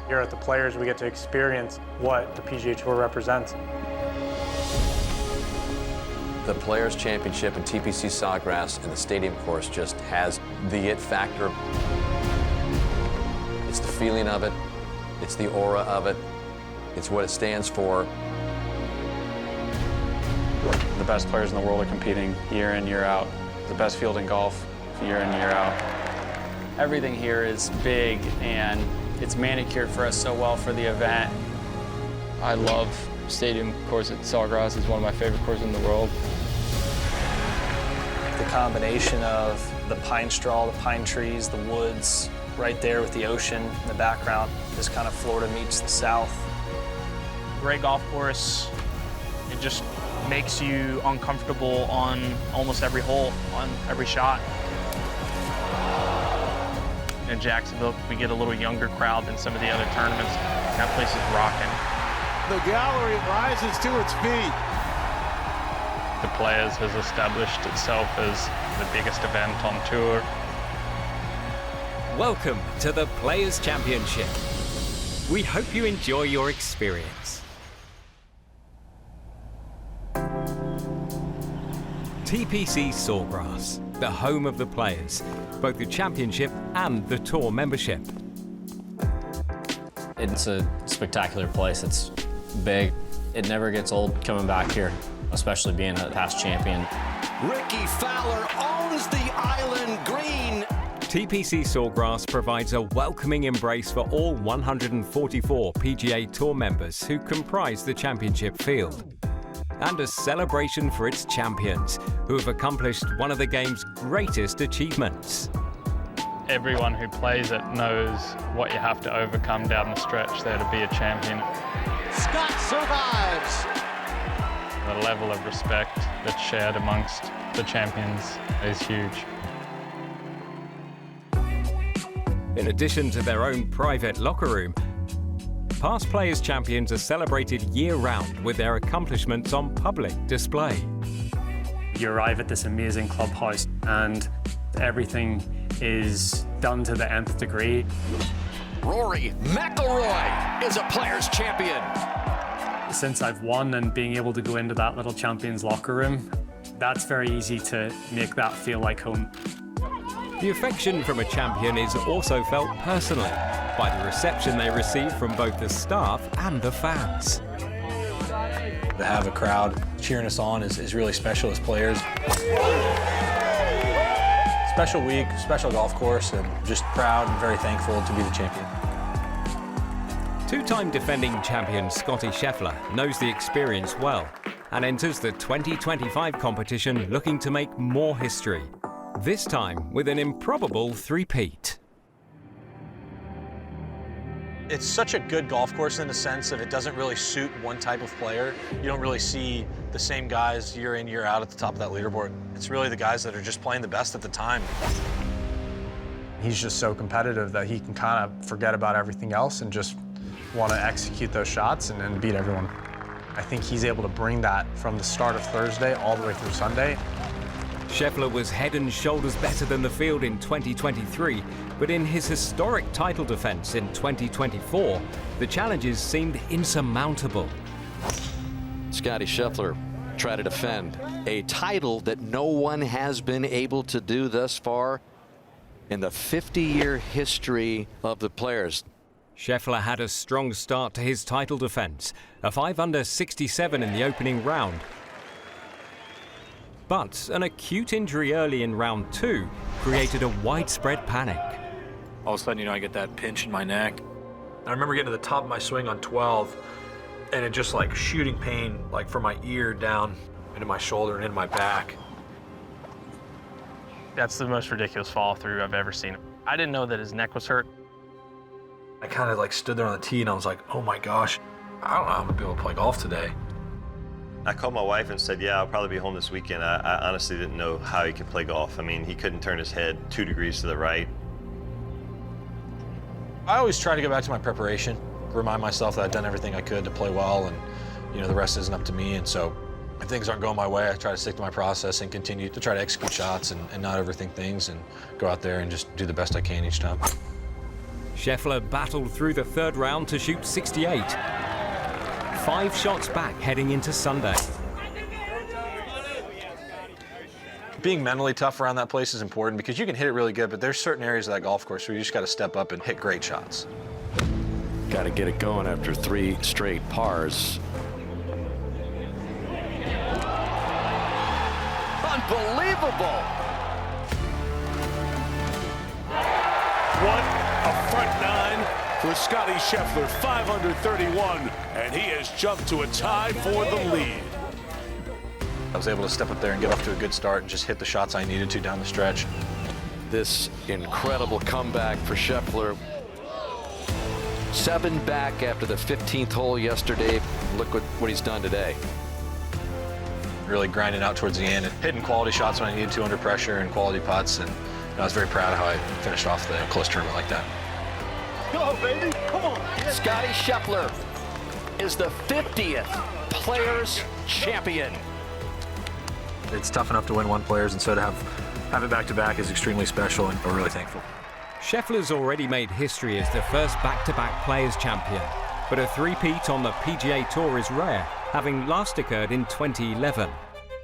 Here at the Players, we get to experience what the PGA Tour represents. The Players' Championship and TPC Sawgrass and the stadium course just has the it factor. It's the feeling of it, it's the aura of it, it's what it stands for. The best players in the world are competing year in, year out. The best field in golf, year in, year out. Everything here is big, and it's manicured for us so well for the event. I love stadium course at Sawgrass. It's one of my favorite courses in the world. The combination of the pine straw, the pine trees, the woods, right there with the ocean in the background. This kind of Florida meets the South. Great golf course. It just makes you uncomfortable on almost every hole, on every shot. In Jacksonville, we get a little younger crowd than some of the other tournaments. That place is rocking. The gallery rises to its feet. The Players has established itself as the biggest event on tour. Welcome to the Players' Championship. We hope you enjoy your experience. TPC Sawgrass, the home of the Players, both the Championship and the Tour membership. It's a spectacular place. It's big. It never gets old coming back here, especially being a past champion. Ricky Fowler owns the island green. TPC Sawgrass provides a welcoming embrace for all 144 PGA Tour members who comprise the championship field. And a celebration for its champions, who have accomplished one of the game's greatest achievements. Everyone who plays it knows what you have to overcome down the stretch there to be a champion. Scott survives. The level of respect that's shared amongst the champions is huge. In addition to their own private locker room, past Players champions are celebrated year-round with their accomplishments on public display. You arrive at this amazing clubhouse and everything is done to the nth degree. Rory McIlroy is a Players champion. Since I've won and being able to go into that little champion's locker room, that's very easy to make that feel like home. The affection from a champion is also felt personally by the reception they receive from both the staff and the fans. To have a crowd cheering us on is really special as players. Special week, special golf course, and just proud and very thankful to be the champion. Two-time defending champion Scottie Scheffler knows the experience well and enters the 2025 competition looking to make more history, this time with an improbable three-peat. It's such a good golf course in the sense that it doesn't really suit one type of player. You don't really see the same guys year in, year out at the top of that leaderboard. It's really the guys that are just playing the best at the time. He's just so competitive that he can kind of forget about everything else and just want to execute those shots and beat everyone. I think he's able to bring that from the start of Thursday all the way through Sunday. Scheffler was head and shoulders better than the field in 2023, but in his historic title defense in 2024, the challenges seemed insurmountable. Scottie Scheffler tried to defend a title that no one has been able to do thus far in the 50-year history of the Players. Scheffler had a strong start to his title defense, a 5-under 67 in the opening round. But an acute injury early in round 2 created a widespread panic. All of a sudden, I get that pinch in my neck. I remember getting to the top of my swing on 12, and it just like shooting pain, like from my ear down into my shoulder and into my back. That's the most ridiculous fall through I've ever seen. I didn't know that his neck was hurt. I kind of like stood there on the tee and I was like, oh my gosh, I don't know how I'm gonna be able to play golf today. I called my wife and said, yeah, I'll probably be home this weekend. I honestly didn't know how he could play golf. I mean, he couldn't turn his head 2 degrees to the right. I always try to go back to my preparation, remind myself that I've done everything I could to play well, and the rest isn't up to me. And so if things aren't going my way, I try to stick to my process and continue to try to execute shots and not overthink things and go out there and just do the best I can each time. Scheffler battled through the third round to shoot 68. 5 shots back heading into Sunday. Being mentally tough around that place is important because you can hit it really good, but there's certain areas of that golf course where you just got to step up and hit great shots. Got to get it going after 3 straight pars. Unbelievable! What a front 9 for Scottie Scheffler, 531, and he has jumped to a tie for the lead. I was able to step up there and get off to a good start and just hit the shots I needed to down the stretch. This incredible comeback for Scheffler. 7 back after the 15th hole yesterday. Look what he's done today. Really grinding out towards the end and hitting quality shots when I needed to under pressure and quality putts. And I was very proud of how I finished off the close tournament like that. Go, baby, come on. Scottie Scheffler is the 50th Players Champion. It's tough enough to win one Players, and so to have it back-to-back is extremely special, and we're really thankful. Scheffler's already made history as the first back-to-back Players Champion, but a three-peat on the PGA Tour is rare, having last occurred in 2011.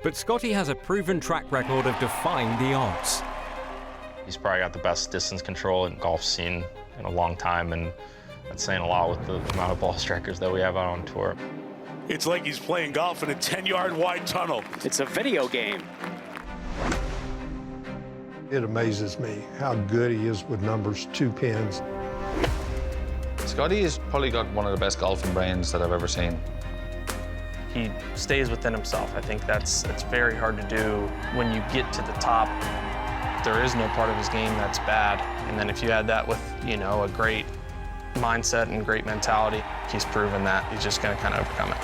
But Scottie has a proven track record of defying the odds. He's probably got the best distance control in golf scene in a long time, and that's saying a lot with the amount of ball strikers that we have out on tour. It's like he's playing golf in a 10-yard wide tunnel. It's a video game. It amazes me how good he is with numbers 2 pins. Scottie has probably got one of the best golfing brains that I've ever seen. He stays within himself. I think that's very hard to do when you get to the top. There is no part of his game that's bad. And then if you add that with, you know, a great mindset and great mentality, he's proven that he's just going to kind of overcome it.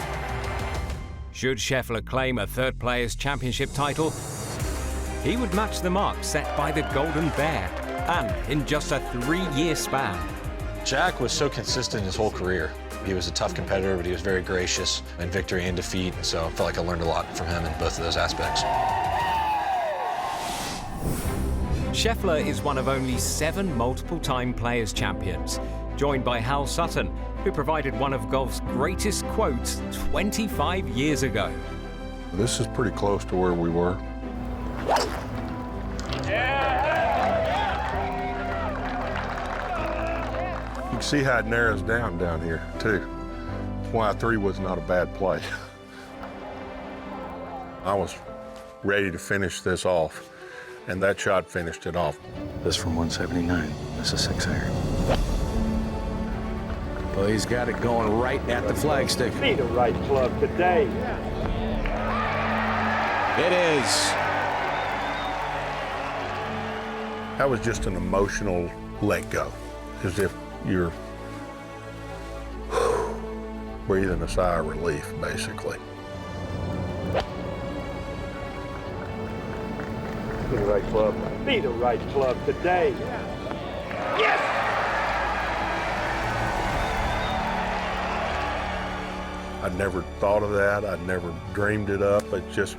Should Scheffler claim a third Players Championship title, he would match the mark set by the Golden Bear, and in just a 3-year span. Jack was so consistent his whole career. He was a tough competitor, but he was very gracious in victory and defeat, so I felt like I learned a lot from him in both of those aspects. Scheffler is one of only 7 multiple-time Players Champions, joined by Hal Sutton, who provided one of golf's greatest quotes 25 years ago. This is pretty close to where we were. You can see how it narrows down here, too. That's why 3 was not a bad play. I was ready to finish this off, and that shot finished it off. This from 179. This is 6-iron. Well, he's got it going right at the flagstick. Be the right club today. It is. That was just an emotional let go, as if you're breathing a sigh of relief, basically. Be the right club. Be the right club today. Yes! I'd never thought of that. I'd never dreamed it up. It's just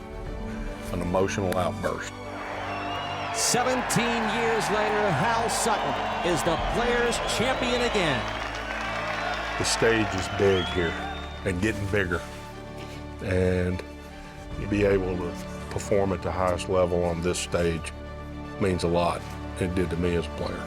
an emotional outburst. 17 years later, Hal Sutton is the Players Champion again. The stage is big here and getting bigger. And to be able to perform at the highest level on this stage means a lot. It did to me as a player.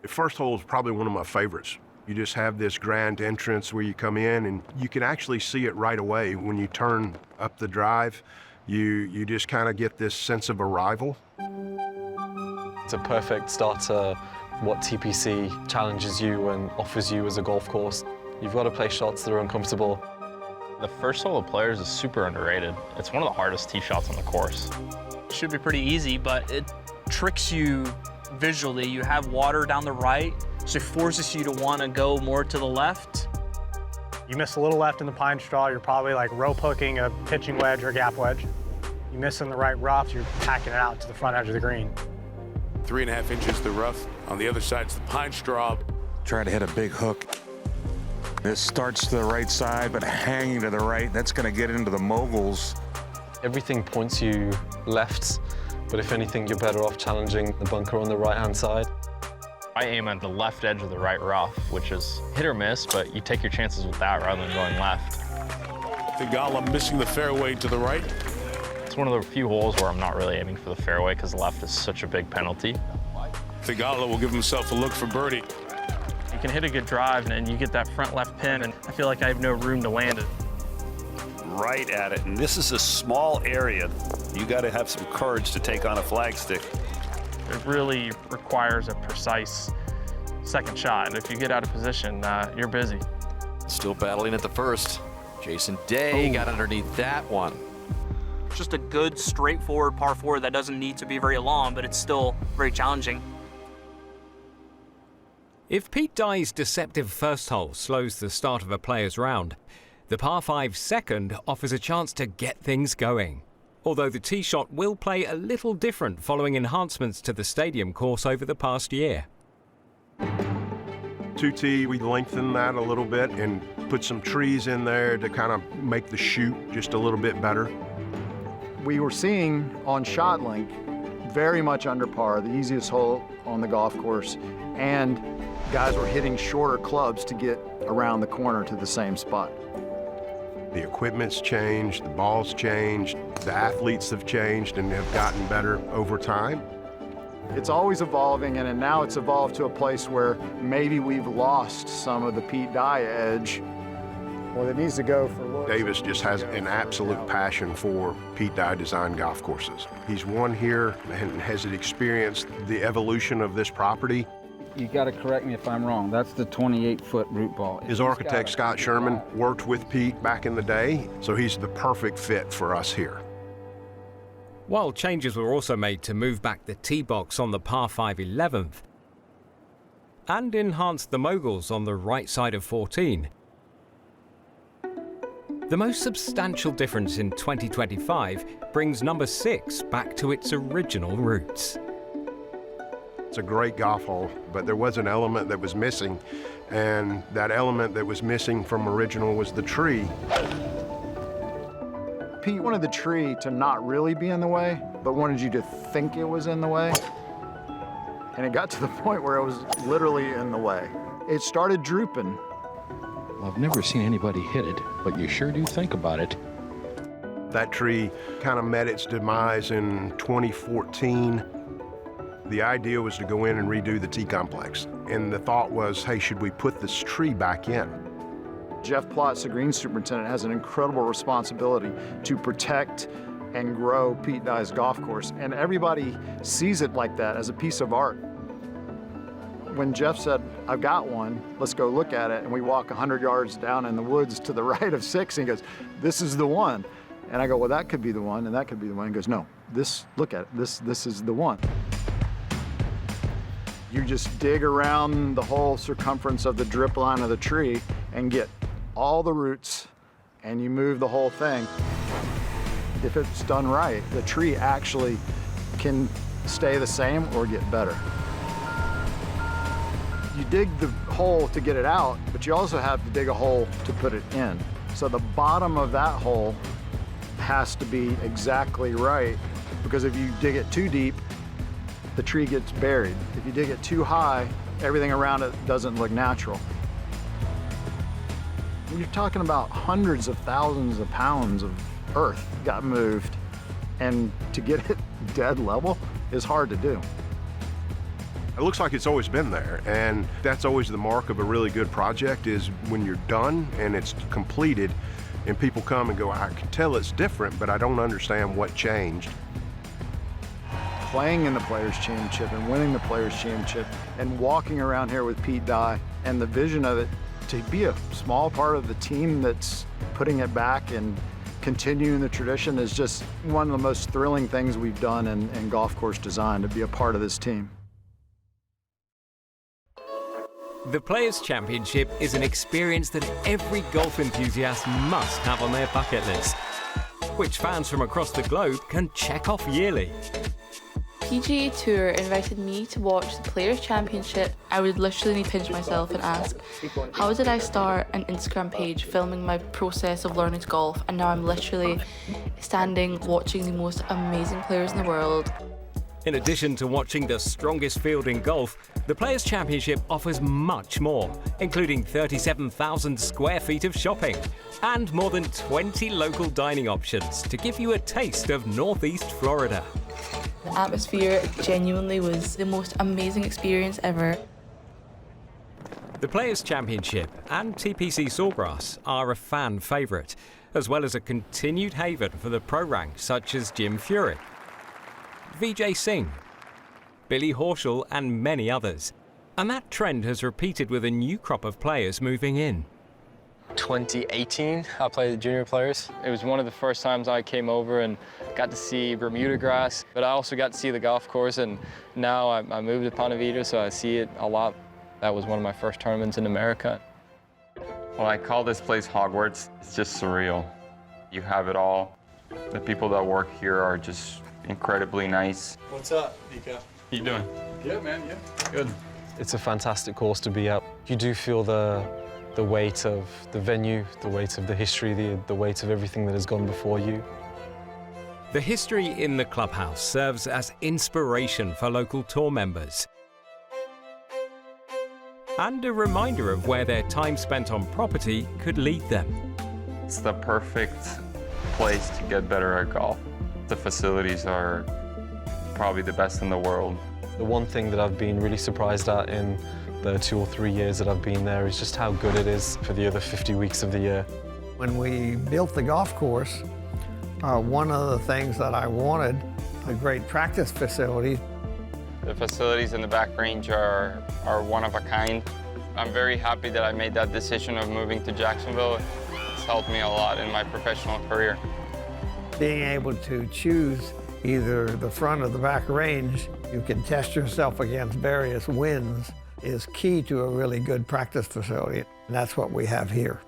The first hole is probably one of my favorites. You just have this grand entrance where you come in and you can actually see it right away. When you turn up the drive, you just kind of get this sense of arrival. It's a perfect start to what TPC challenges you and offers you as a golf course. You've got to play shots that are uncomfortable. The first hole of Players is super underrated. It's one of the hardest tee shots on the course. Should be pretty easy, but it tricks you visually. You have water down the right, so it forces you to want to go more to the left. You miss a little left in the pine straw, you're probably like rope hooking a pitching wedge or gap wedge. You miss in the right rough, you're packing it out to the front edge of the green. 3.5 inches the rough. On the other side's the pine straw. Try to hit a big hook. This starts to the right side, but hanging to the right. That's going to get into the moguls. Everything points you left But if anything, you're better off challenging the bunker on the right-hand side. I aim at the left edge of the right rough, which is hit or miss, but you take your chances with that rather than going left. Theegala missing the fairway to the right. It's one of the few holes where I'm not really aiming for the fairway because left is such a big penalty. Theegala will give himself a look for birdie. You can hit a good drive and you get that front left pin, and I feel like I have no room to land it. Right at it, and this is a small area. You got to have some courage to take on a flagstick. It really requires a precise second shot, and if you get out of position, you're busy. Still battling at the first. Jason Day got underneath that one. Just a good, straightforward par 4 that doesn't need to be very long, but it's still very challenging. If Pete Dye's deceptive first hole slows the start of a player's round, the par 5 second offers a chance to get things going. Although the tee shot will play a little different following enhancements to the stadium course over the past year. 2T, we lengthened that a little bit and put some trees in there to kind of make the shoot just a little bit better. We were seeing on ShotLink very much under par, the easiest hole on the golf course, and guys were hitting shorter clubs to get around the corner to the same spot. The equipment's changed, the ball's changed, the athletes have changed and have gotten better over time. It's always evolving, and now it's evolved to a place where maybe we've lost some of the Pete Dye edge. Well, it needs to go for looks. Davis just has an absolute passion for Pete Dye designed golf courses. He's won here and has experienced the evolution of this property. You got to correct me if I'm wrong. That's the 28-foot root ball. His architect, Scott Sherman, worked with Pete back in the day, so he's the perfect fit for us here. While changes were also made to move back the tee box on the par 5 11th and enhance the moguls on the right side of 14, the most substantial difference in 2025 brings number 6 back to its original roots. It's a great golf hole, but there was an element that was missing, and that element that was missing from original was the tree. Pete wanted the tree to not really be in the way, but wanted you to think it was in the way. And it got to the point where it was literally in the way. It started drooping. I've never seen anybody hit it, but you sure do think about it. That tree kind of met its demise in 2014. The idea was to go in and redo the tee complex. And the thought was, hey, should we put this tree back in? Jeff Plotz, the green superintendent, has an incredible responsibility to protect and grow Pete Dye's golf course. And everybody sees it like that, as a piece of art. When Jeff said, I've got one, let's go look at it, and we walk 100 yards down in the woods to the right of 6, and he goes, this is the one. And I go, well, that could be the one, and that could be the one. He goes, no, look at it, this is the one. You just dig around the whole circumference of the drip line of the tree and get all the roots, and you move the whole thing. If it's done right, the tree actually can stay the same or get better. You dig the hole to get it out, but you also have to dig a hole to put it in. So the bottom of that hole has to be exactly right, because if you dig it too deep, the tree gets buried. If you dig it too high, everything around it doesn't look natural. You're talking about hundreds of thousands of pounds of earth got moved, and to get it dead level is hard to do. It looks like it's always been there, and that's always the mark of a really good project, is when you're done and it's completed and people come and go, I can tell it's different, but I don't understand what changed. Playing in the Players' Championship and winning the Players' Championship and walking around here with Pete Dye and the vision of it to be a small part of the team that's putting it back and continuing the tradition is just one of the most thrilling things we've done in golf course design, to be a part of this team. The Players' Championship is an experience that every golf enthusiast must have on their bucket list, which fans from across the globe can check off yearly. PGA Tour invited me to watch the Players' Championship. I would literally pinch myself and ask, how did I start an Instagram page filming my process of learning to golf, and now I'm literally standing watching the most amazing players in the world. In addition to watching the strongest field in golf, the Players' Championship offers much more, including 37,000 square feet of shopping and more than 20 local dining options to give you a taste of Northeast Florida. The atmosphere genuinely was the most amazing experience ever. The Players' Championship and TPC Sawgrass are a fan favourite, as well as a continued haven for the pro ranks such as Jim Furyk, Vijay Singh, Billy Horschel and many others. And that trend has repeated with a new crop of players moving in. 2018, I played the junior players. It was one of the first times I came over and got to see Bermuda grass, but I also got to see the golf course, and now I moved to Ponte Vedra, so I see it a lot. That was one of my first tournaments in America. Well, I call this place Hogwarts. It's just surreal. You have it all. The people that work here are just incredibly nice. What's up, Nico? How you doing? Good, man, yeah. Good. It's a fantastic course to be at. You do feel the weight of the venue, the weight of the history, the weight of everything that has gone before you. The history in the clubhouse serves as inspiration for local tour members and a reminder of where their time spent on property could lead them. It's the perfect place to get better at golf. The facilities are probably the best in the world. The one thing that I've been really surprised at in the 2 or 3 years that I've been there is just how good it is for the other 50 weeks of the year. When we built the golf course, one of the things that I wanted, a great practice facility. The facilities in the back range are one of a kind. I'm very happy that I made that decision of moving to Jacksonville. It's helped me a lot in my professional career. Being able to choose either the front or the back range, you can test yourself against various winds, is key to a really good practice facility. And that's what we have here.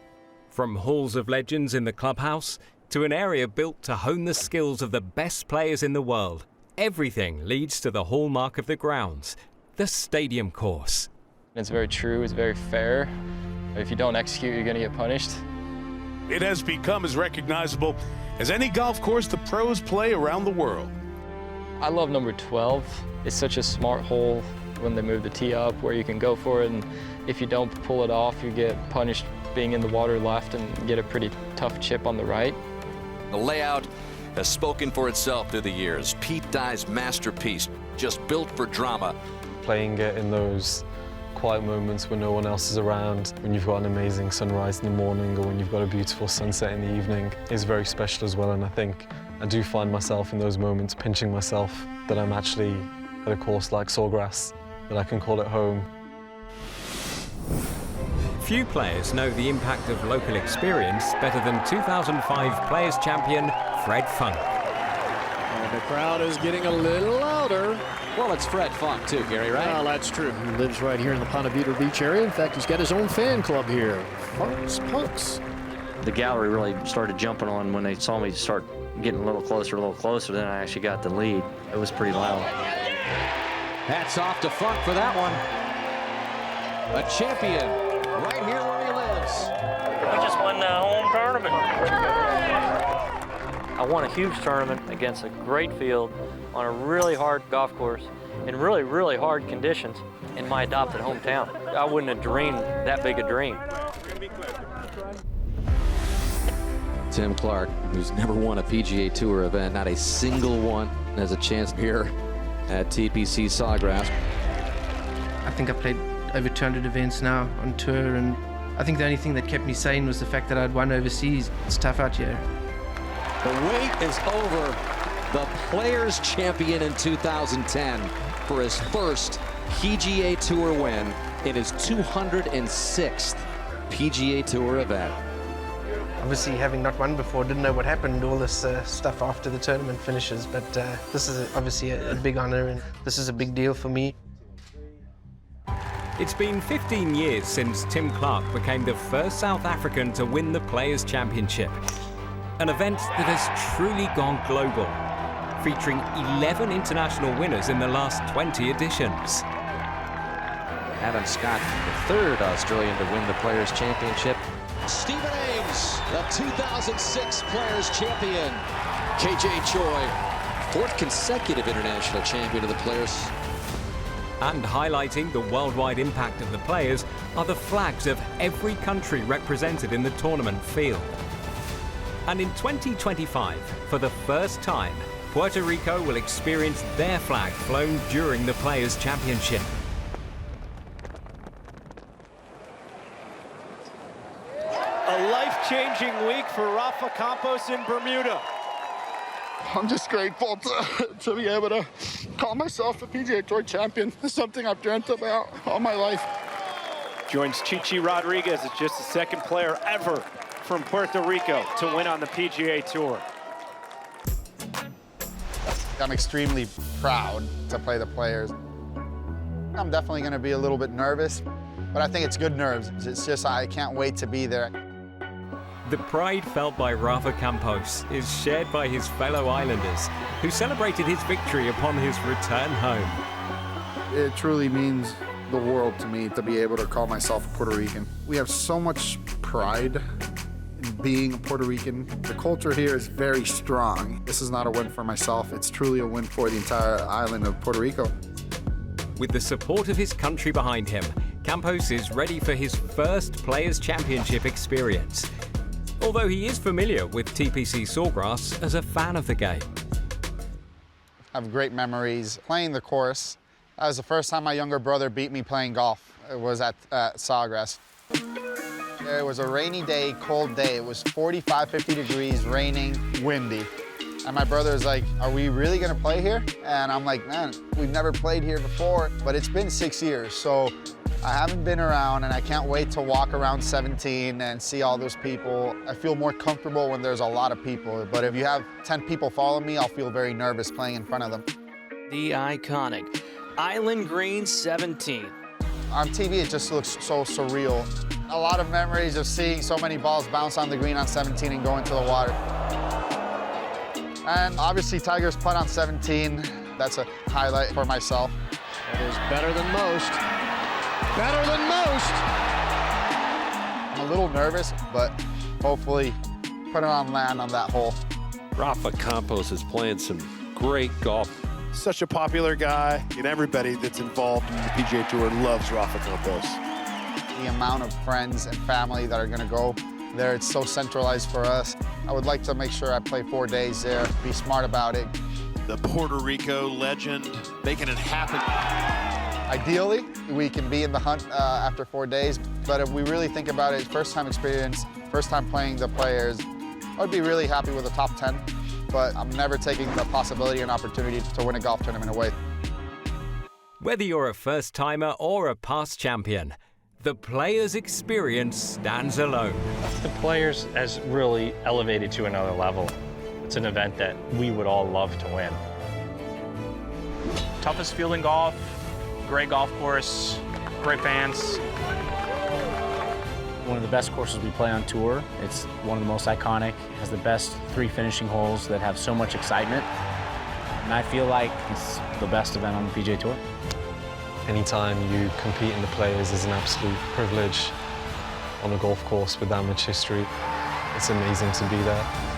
From halls of legends in the clubhouse to an area built to hone the skills of the best players in the world, everything leads to the hallmark of the grounds, the stadium course. It's very true, it's very fair. If you don't execute, you're going to get punished. It has become as recognizable as any golf course the pros play around the world. I love number 12. It's such a smart hole when they move the tee up where you can go for it, and if you don't pull it off, you get punished being in the water left and get a pretty tough chip on the right. The layout has spoken for itself through the years. Pete Dye's masterpiece, just built for drama. Playing it in those quiet moments when no one else is around, when you've got an amazing sunrise in the morning or when you've got a beautiful sunset in the evening, is very special as well. And I think I do find myself in those moments pinching myself that I'm actually at a course like Sawgrass, that I can call it home. Few players know the impact of local experience better than 2005 Players Champion Fred Funk. And the crowd is getting a little louder. Well, it's Fred Funk too, Gary, right? Well, that's true. He lives right here in the Ponte Vedra Beach area. In fact, he's got his own fan club here, Funk's Punks. The gallery really started jumping on when they saw me start getting a little closer, then I actually got the lead. It was pretty loud. Hats off to Funk for that one. A champion right here where he lives. We just won the home tournament. I won a huge tournament against a great field on a really hard golf course in really, really hard conditions in my adopted hometown. I wouldn't have dreamed that big a dream. Tim Clark, who's never won a PGA Tour event, not a single one, has a chance here at TPC Sawgrass. I think I played over 200 events now on tour, and I think the only thing that kept me sane was the fact that I'd won overseas. It's tough out here. The wait is over. The Players Champion in 2010 for his first PGA Tour win in his 206th PGA Tour event. Obviously, having not won before, didn't know what happened, all this stuff after the tournament finishes, but this is obviously a big honor, and this is a big deal for me. It's been 15 years since Tim Clark became the first South African to win the Players' Championship, an event that has truly gone global, featuring 11 international winners in the last 20 editions. Adam Scott, the third Australian to win the Players' Championship. Stephen Ames, the 2006 Players Champion. KJ Choi 4th consecutive international champion of the Players. And highlighting the worldwide impact of the players are the flags of every country represented in the tournament field. And in 2025, for the first time, Puerto Rico will experience their flag flown during the Players' Championship. A life-changing week for Rafa Campos in Bermuda. I'm just grateful to be able to call myself a PGA Tour champion. It's something I've dreamt about all my life. Joins Chichi Rodriguez as just the 2nd player ever from Puerto Rico to win on the PGA Tour. I'm extremely proud to play the Players. I'm definitely going to be a little bit nervous, but I think it's good nerves. It's just I can't wait to be there. The pride felt by Rafa Campos is shared by his fellow islanders, who celebrated his victory upon his return home. It truly means the world to me to be able to call myself a Puerto Rican. We have so much pride in being a Puerto Rican. The culture here is very strong. This is not a win for myself. It's truly a win for the entire island of Puerto Rico. With the support of his country behind him, Campos is ready for his first Players' Championship experience. Although he is familiar with TPC Sawgrass as a fan of the game. I have great memories playing the course. That was the first time my younger brother beat me playing golf. It was at Sawgrass. It was a rainy day, cold day. It was 45, 50 degrees, raining, windy. And my brother was like, are we really gonna play here? And I'm like, man, we've never played here before, but it's been 6 years, so I haven't been around, and I can't wait to walk around 17 and see all those people. I feel more comfortable when there's a lot of people, but if you have 10 people follow me, I'll feel very nervous playing in front of them. The iconic Island Green 17. On TV, it just looks so surreal. A lot of memories of seeing so many balls bounce on the green on 17 and go into the water. And obviously, Tiger's putt on 17, that's a highlight for myself. It is better than most. Better than most. I'm a little nervous, but hopefully put it on land on that hole. Rafa Campos is playing some great golf. Such a popular guy, and everybody that's involved in the PGA Tour loves Rafa Campos. The amount of friends and family that are gonna go there, it's so centralized for us. I would like to make sure I play 4 days there, be smart about it. The Puerto Rico legend, making it happen. Ideally, we can be in the hunt after 4 days, but if we really think about it, first time experience, first time playing the Players, I would be really happy with a top 10, but I'm never taking the possibility and opportunity to win a golf tournament away. Whether you're a first-timer or a past champion, the Players' experience stands alone. The Players has really elevated to another level. It's an event that we would all love to win. Toughest field in golf, great golf course, great fans. One of the best courses we play on tour. It's one of the most iconic. It has the best 3 finishing holes that have so much excitement. And I feel like it's the best event on the PGA Tour. Anytime you compete in the Players is an absolute privilege on a golf course with that much history. It's amazing to be there.